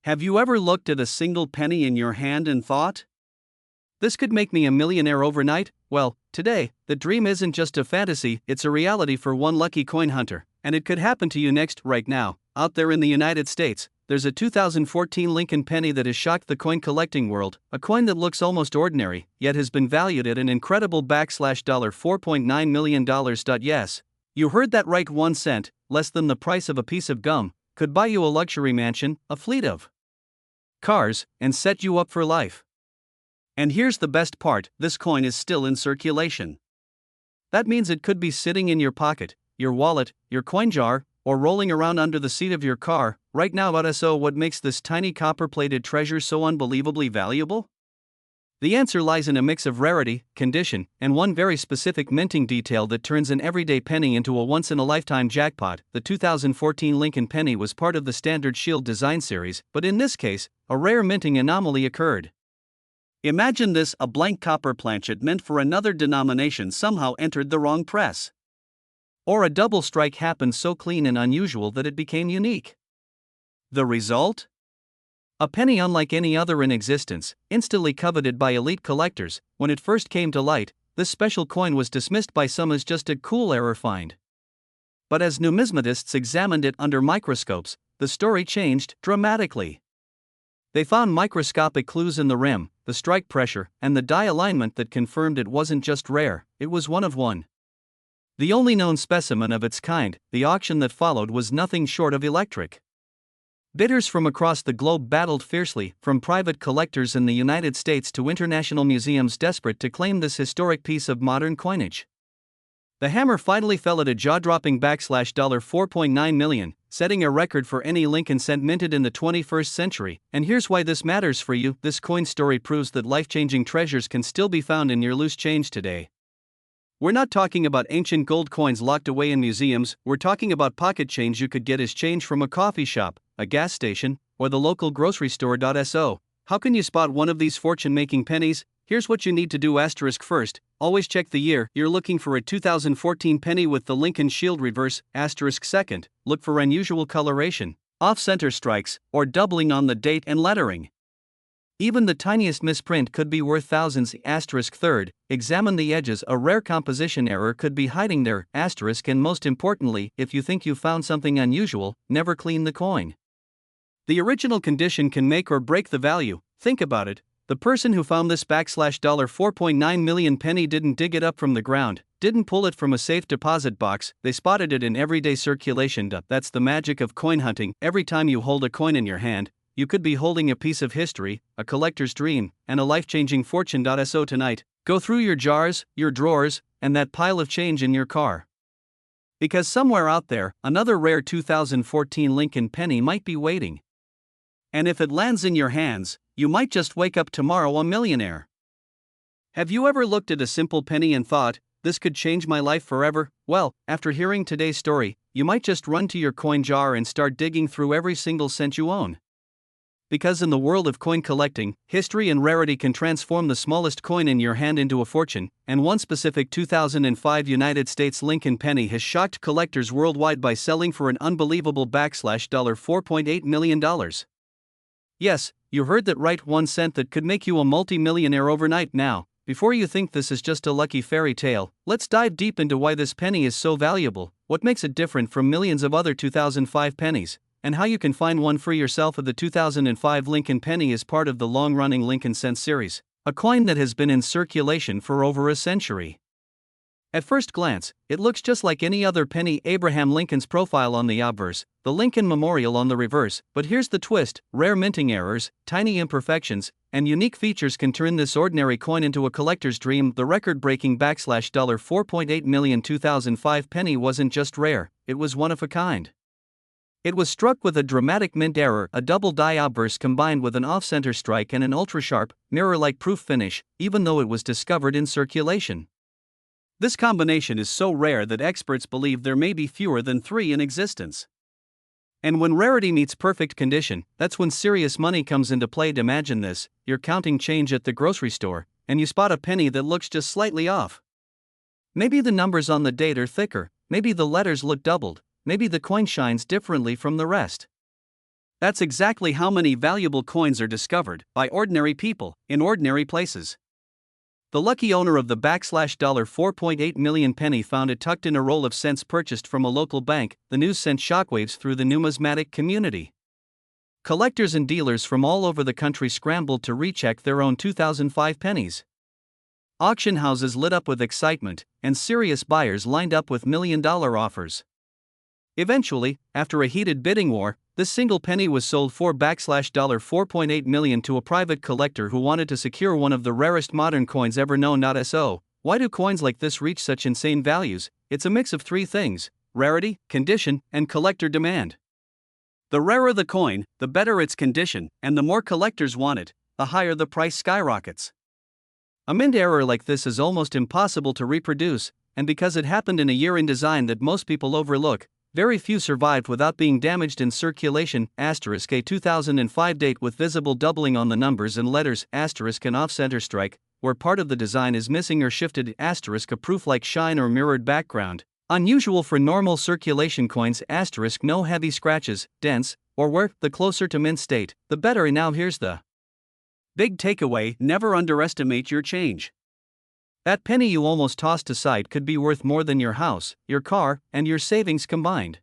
Have you ever looked at a single penny in your hand and thought, this could make me a millionaire overnight? Well, today, the dream isn't just a fantasy, it's a reality for one lucky coin hunter, and it could happen to you next, right now. Out there in the United States, there's a 2014 Lincoln penny that has shocked the coin collecting world, a coin that looks almost ordinary, yet has been valued at an incredible $4.9 million. Yes, you heard that right, 1 cent, less than the price of a piece of gum, could buy you a luxury mansion, a fleet of cars, and set you up for life. And here's the best part, this coin is still in circulation. That means it could be sitting in your pocket, your wallet, your coin jar, or rolling around under the seat of your car right now. So what makes this tiny copper-plated treasure so unbelievably valuable? The answer lies in a mix of rarity, condition, and one very specific minting detail that turns an everyday penny into a once-in-a-lifetime jackpot. The 2014 Lincoln penny was part of the standard Shield design series, but in this case, a rare minting anomaly occurred. Imagine this: a blank copper planchet meant for another denomination somehow entered the wrong press. Or a double strike happened so clean and unusual that it became unique. The result? A penny unlike any other in existence, instantly coveted by elite collectors. When it first came to light, this special coin was dismissed by some as just a cool error find. But as numismatists examined it under microscopes, the story changed dramatically. They found microscopic clues in the rim, the strike pressure, and the die alignment that confirmed it wasn't just rare, it was one of one. The only known specimen of its kind. The auction that followed was nothing short of electric. Bidders from across the globe battled fiercely, from private collectors in the United States to international museums desperate to claim this historic piece of modern coinage. The hammer finally fell at a jaw-dropping $4.9 million, setting a record for any Lincoln cent minted in the 21st century. And here's why this matters for you: this coin story proves that life-changing treasures can still be found in your loose change today. We're not talking about ancient gold coins locked away in museums, we're talking about pocket change you could get as change from a coffee shop, a gas station, or the local grocery store. So, how can you spot one of these fortune-making pennies? Here's what you need to do. First, always check the year. You're looking for a 2014 penny with the Lincoln Shield reverse. Second, look for unusual coloration, off-center strikes, or doubling on the date and lettering. Even the tiniest misprint could be worth thousands. Third, examine the edges. A rare composition error could be hiding there. And most importantly, if you think you found something unusual, never clean the coin. The original condition can make or break the value. Think about it. The person who found this $4.9 million penny didn't dig it up from the ground, didn't pull it from a safe deposit box, they spotted it in everyday circulation. That's the magic of coin hunting. Every time you hold a coin in your hand, you could be holding a piece of history, a collector's dream, and a life-changing fortune. So tonight, go through your jars, your drawers, and that pile of change in your car. Because somewhere out there, another rare 2014 Lincoln penny might be waiting. And if it lands in your hands, you might just wake up tomorrow a millionaire. Have you ever looked at a simple penny and thought, this could change my life forever? Well, after hearing today's story, you might just run to your coin jar and start digging through every single cent you own. Because in the world of coin collecting, history and rarity can transform the smallest coin in your hand into a fortune, and one specific 2005 United States Lincoln penny has shocked collectors worldwide by selling for an unbelievable $4.8 million. Yes, you heard that right, 1 cent that could make you a multi-millionaire overnight. Now, before you think this is just a lucky fairy tale, let's dive deep into why this penny is so valuable, what makes it different from millions of other 2005 pennies, and how you can find one for yourself. The 2005 Lincoln penny is part of the long-running Lincoln cent series, a coin that has been in circulation for over a century. At first glance, it looks just like any other penny. Abraham Lincoln's profile on the obverse, the Lincoln Memorial on the reverse, but here's the twist: rare minting errors, tiny imperfections, and unique features can turn this ordinary coin into a collector's dream. The record-breaking $4.8 million 2005 penny wasn't just rare, it was one of a kind. It was struck with a dramatic mint error, a double die obverse combined with an off-center strike and an ultra-sharp, mirror-like proof finish, even though it was discovered in circulation. This combination is so rare that experts believe there may be fewer than 3 in existence. And when rarity meets perfect condition, that's when serious money comes into play. Imagine this: you're counting change at the grocery store, and you spot a penny that looks just slightly off. Maybe the numbers on the date are thicker, maybe the letters look doubled, maybe the coin shines differently from the rest. That's exactly how many valuable coins are discovered by ordinary people in ordinary places. The lucky owner of the $4.8 million penny found it tucked in a roll of cents purchased from a local bank. The news sent shockwaves through the numismatic community. Collectors and dealers from all over the country scrambled to recheck their own 2005 pennies. Auction houses lit up with excitement, and serious buyers lined up with million-dollar offers. Eventually, after a heated bidding war, this single penny was sold for $4.8 million to a private collector who wanted to secure one of the rarest modern coins ever known. So, why do coins like this reach such insane values? It's a mix of three things: rarity, condition, and collector demand. The rarer the coin, the better its condition, and the more collectors want it, the higher the price skyrockets. A mint error like this is almost impossible to reproduce, and because it happened in a year in design that most people overlook, very few survived without being damaged in circulation. A 2005 date with visible doubling on the numbers and letters, and off-center strike, where part of the design is missing or shifted. A proof-like shine or mirrored background, unusual for normal circulation coins. No heavy scratches, dents, or wear. The closer to mint state, the better. And now here's the big takeaway: never underestimate your change. That penny you almost tossed aside could be worth more than your house, your car, and your savings combined.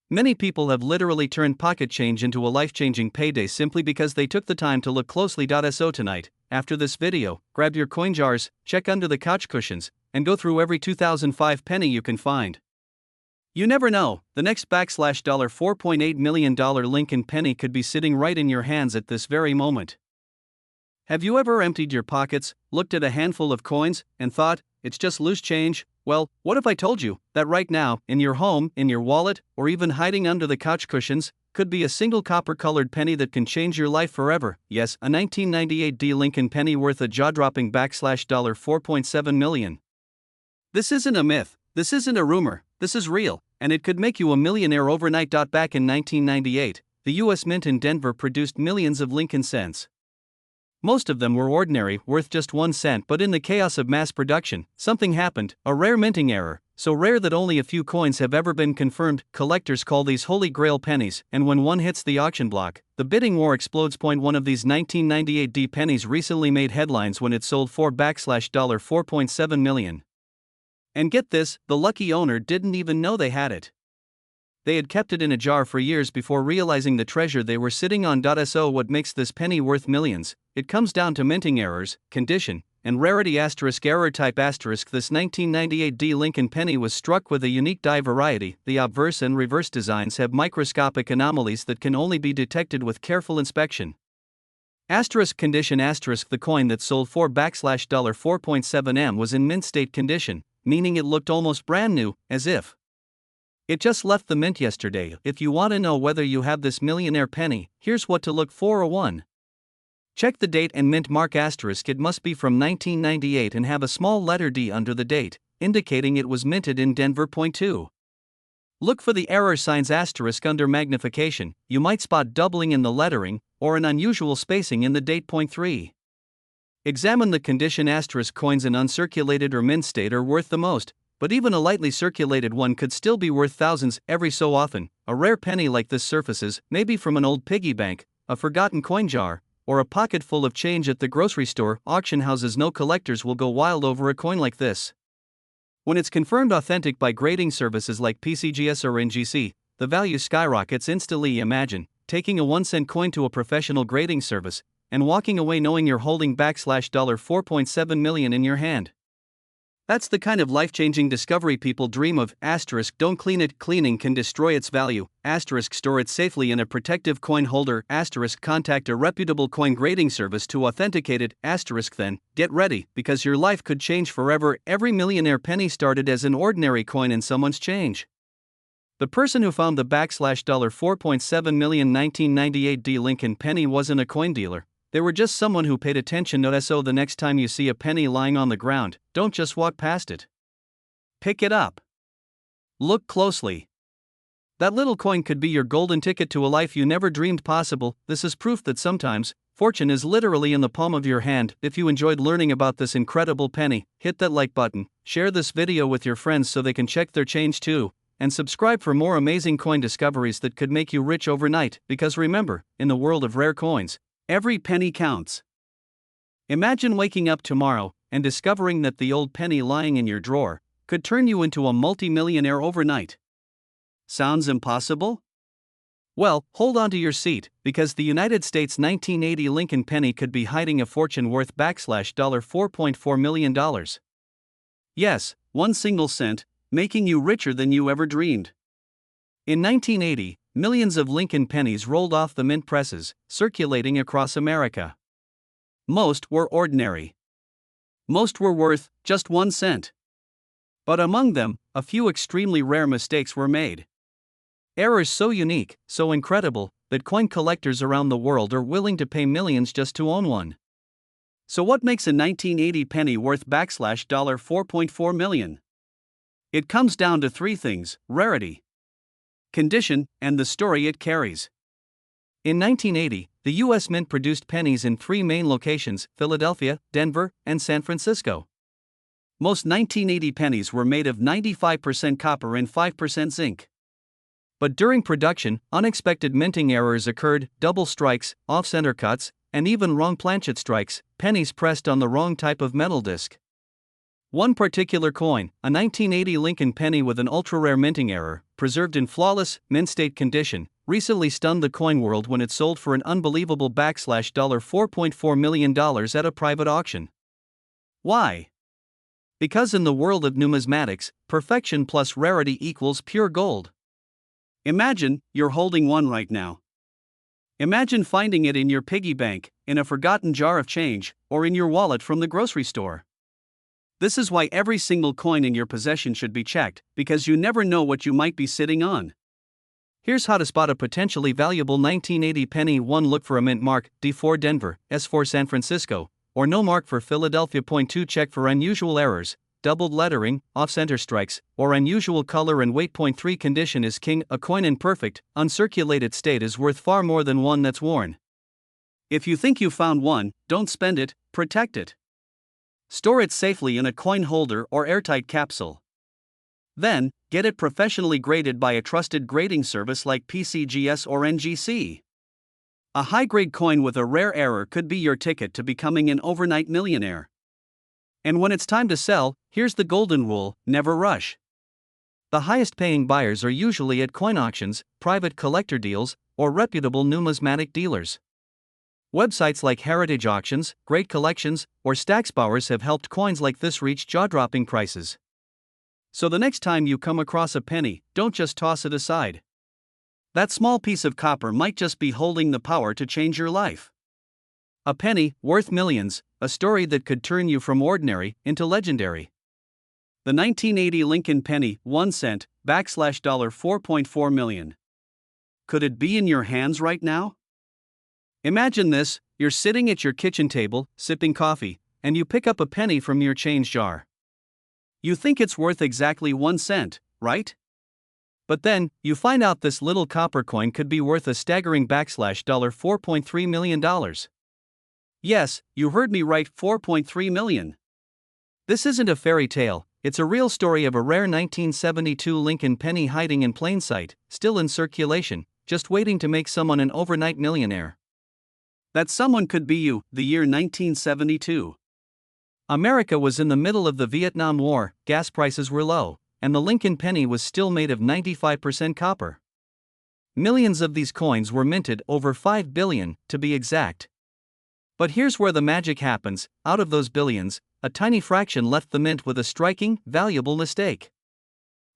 Many people have literally turned pocket change into a life-changing payday simply because they took the time to look closely. So tonight, after this video, grab your coin jars, check under the couch cushions, and go through every 2005 penny you can find. You never know, the next $4.8 million Lincoln penny could be sitting right in your hands at this very moment. Have you ever emptied your pockets, looked at a handful of coins, and thought, it's just loose change? Well, what if I told you that right now, in your home, in your wallet, or even hiding under the couch cushions, could be a single copper-colored penny that can change your life forever? Yes, a 1998 D Lincoln penny worth a jaw-dropping $4.7 million. This isn't a myth, this isn't a rumor, this is real, and it could make you a millionaire overnight. Back in 1998, the U.S. Mint in Denver produced millions of Lincoln cents. Most of them were ordinary, worth just 1 cent, but in the chaos of mass production, something happened, a rare minting error, so rare that only a few coins have ever been confirmed. Collectors call these holy grail pennies, and when one hits the auction block, the bidding war explodes. One of these 1998 D pennies recently made headlines when it sold for $4.7 million. And get this, the lucky owner didn't even know they had it. They had kept it in a jar for years before realizing the treasure they were sitting on. So what makes this penny worth millions? It comes down to minting errors, condition, and rarity. Error type. This 1998 D Lincoln penny was struck with a unique die variety. The obverse and reverse designs have microscopic anomalies that can only be detected with careful inspection. Condition. The coin that sold for $4.7 million was in mint state condition, meaning it looked almost brand new, as if it just left the mint yesterday. If you want to know whether you have this millionaire penny, here's what to look for. 1. Check the date and mint mark. It must be from 1998 and have a small letter D under the date, indicating it was minted in Denver. 2. Look for the error signs under magnification. You might spot doubling in the lettering, or an unusual spacing in the date. 3. Examine the condition. Coins in uncirculated or mint state are worth the most, but even a lightly circulated one could still be worth thousands. Every so often, a rare penny like this surfaces, maybe from an old piggy bank, a forgotten coin jar, or a pocket full of change at the grocery store. Auction houses know collectors will go wild over a coin like this. When it's confirmed authentic by grading services like PCGS or NGC, the value skyrockets instantly. Imagine taking a 1-cent coin to a professional grading service and walking away knowing you're holding $4.7 million in your hand. That's the kind of life-changing discovery people dream of. Don't clean it. Cleaning can destroy its value. Store it safely in a protective coin holder. Contact a reputable coin grading service to authenticate it. Then, get ready, because your life could change forever. Every millionaire penny started as an ordinary coin in someone's change. The person who found the $4.7 million 1998 D Lincoln penny wasn't a coin dealer. They were just someone who paid attention. So the next time you see a penny lying on the ground, don't just walk past it. Pick it up. Look closely. That little coin could be your golden ticket to a life you never dreamed possible. This is proof that sometimes, fortune is literally in the palm of your hand. If you enjoyed learning about this incredible penny, hit that like button, share this video with your friends so they can check their change too, and subscribe for more amazing coin discoveries that could make you rich overnight, because remember, in the world of rare coins, every penny counts. Imagine waking up tomorrow and discovering that the old penny lying in your drawer could turn you into a multi-millionaire overnight. Sounds impossible? Well, hold on to your seat, because the United States 1980 Lincoln penny could be hiding a fortune worth $4.4 million. Yes, one single cent, making you richer than you ever dreamed. In 1980, millions of Lincoln pennies rolled off the mint presses, circulating across America. Most were ordinary. Most were worth just 1 cent. But among them, a few extremely rare mistakes were made. Errors so unique, so incredible, that coin collectors around the world are willing to pay millions just to own one. So what makes a 1980 penny worth $4.4 million? It comes down to 3 things: rarity, condition, and the story it carries. In 1980, the U.S. Mint produced pennies in 3 main locations: Philadelphia, Denver, and San Francisco. Most 1980 pennies were made of 95% copper and 5% zinc. But during production, unexpected minting errors occurred: double strikes, off-center cuts, and even wrong planchet strikes, pennies pressed on the wrong type of metal disc. One particular coin, a 1980 Lincoln penny with an ultra-rare minting error, preserved in flawless, mint-state condition, recently stunned the coin world when it sold for an unbelievable $4.4 million at a private auction. Why? Because in the world of numismatics, perfection plus rarity equals pure gold. Imagine you're holding one right now. Imagine finding it in your piggy bank, in a forgotten jar of change, or in your wallet from the grocery store. This is why every single coin in your possession should be checked, because you never know what you might be sitting on. Here's how to spot a potentially valuable 1980 penny. 1. Look for a mint mark, D4 Denver, S4 San Francisco, or no mark for Philadelphia. 2. Check for unusual errors, doubled lettering, off-center strikes, or unusual color and weight. 3. Condition is king. A coin in perfect, uncirculated state is worth far more than one that's worn. If you think you found one, don't spend it, protect it. Store it safely in a coin holder or airtight capsule. Then, get it professionally graded by a trusted grading service like PCGS or NGC. A high-grade coin with a rare error could be your ticket to becoming an overnight millionaire. And when it's time to sell, here's the golden rule: never rush. The highest-paying buyers are usually at coin auctions, private collector deals, or reputable numismatic dealers. Websites like Heritage Auctions, Great Collections, or Stacksbowers have helped coins like this reach jaw-dropping prices. So the next time you come across a penny, don't just toss it aside. That small piece of copper might just be holding the power to change your life. A penny, worth millions, a story that could turn you from ordinary into legendary. The 1980 Lincoln penny, 1 cent, $4.4 million. Could it be in your hands right now? Imagine this: you're sitting at your kitchen table, sipping coffee, and you pick up a penny from your change jar. You think it's worth exactly 1 cent, right? But then, you find out this little copper coin could be worth a staggering $4.3 million. Yes, you heard me right, $4.3 million. This isn't a fairy tale, it's a real story of a rare 1972 Lincoln penny hiding in plain sight, still in circulation, just waiting to make someone an overnight millionaire. That someone could be you. The year 1972. America was in the middle of the Vietnam War, gas prices were low, and the Lincoln penny was still made of 95% copper. Millions of these coins were minted, over 5 billion, to be exact. But here's where the magic happens: out of those billions, a tiny fraction left the mint with a striking, valuable mistake.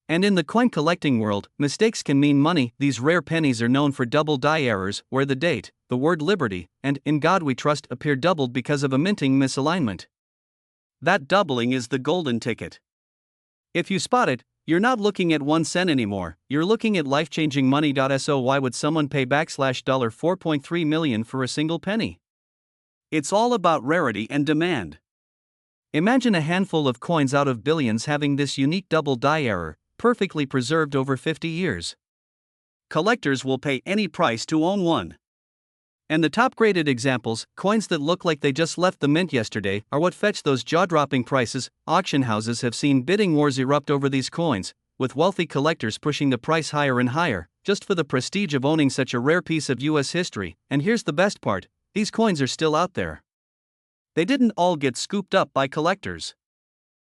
And in the coin collecting world, mistakes can mean money. These rare pennies are known for double die errors, where the date, the word liberty, and in God we trust appear doubled because of a minting misalignment. That doubling is the golden ticket. If you spot it, you're not looking at 1 cent anymore, you're looking at life-changing money. So why would someone pay $4.3 million for a single penny? It's all about rarity and demand. Imagine a handful of coins out of billions having this unique double die error, perfectly preserved over 50 years. Collectors will pay any price to own one. And the top-graded examples, coins that look like they just left the mint yesterday, are what fetch those jaw-dropping prices. Auction houses have seen bidding wars erupt over these coins, with wealthy collectors pushing the price higher and higher, just for the prestige of owning such a rare piece of US history. And here's the best part, these coins are still out there. They didn't all get scooped up by collectors.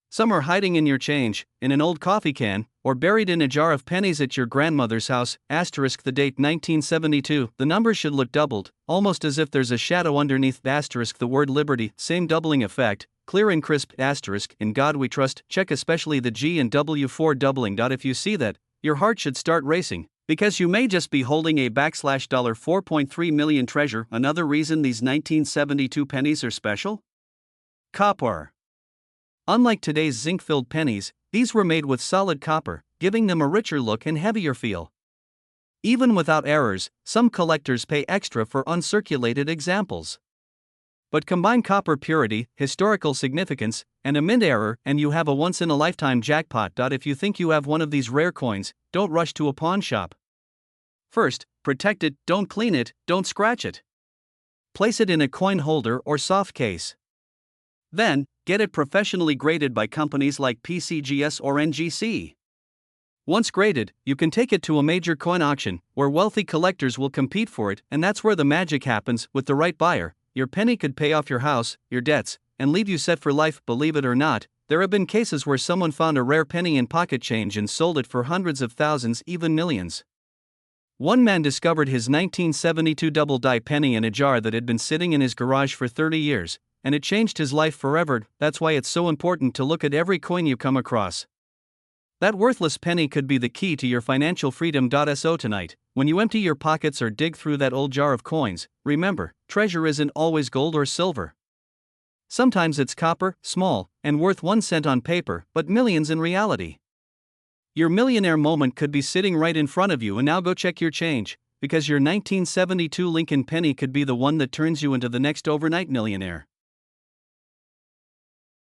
Some are hiding in your change, in an old coffee can, or buried in a jar of pennies at your grandmother's house. Asterisk the date 1972, the numbers should look doubled, almost as if there's a shadow underneath. Asterisk the word liberty, same doubling effect, clear and crisp. Asterisk, in God we trust, check especially the G and W4 doubling. If you see that, your heart should start racing, because you may just be holding a $4.3 million treasure. Another reason these 1972 pennies are special? Copper. Unlike today's zinc-filled pennies, these were made with solid copper, giving them a richer look and heavier feel. Even without errors, some collectors pay extra for uncirculated examples. But combine copper purity, historical significance, and a mint error, and you have a once-in-a-lifetime jackpot. If you think you have one of these rare coins, don't rush to a pawn shop. First, protect it, don't clean it, don't scratch it. Place it in a coin holder or soft case. Then, get it professionally graded by companies like PCGS or NGC. Once graded, you can take it to a major coin auction, where wealthy collectors will compete for it, and that's where the magic happens. With the right buyer, your penny could pay off your house, your debts, and leave you set for life. Believe it or not, there have been cases where someone found a rare penny in pocket change and sold it for hundreds of thousands, even millions. One man discovered his 1972 double-die penny in a jar that had been sitting in his garage for 30 years, and it changed his life forever. That's why it's so important to look at every coin you come across. That worthless penny could be the key to your financial freedom. So tonight, when you empty your pockets or dig through that old jar of coins, remember, treasure isn't always gold or silver. Sometimes it's copper, small, and worth 1 cent on paper, but millions in reality. Your millionaire moment could be sitting right in front of you, and now go check your change, because your 1972 Lincoln penny could be the one that turns you into the next overnight millionaire.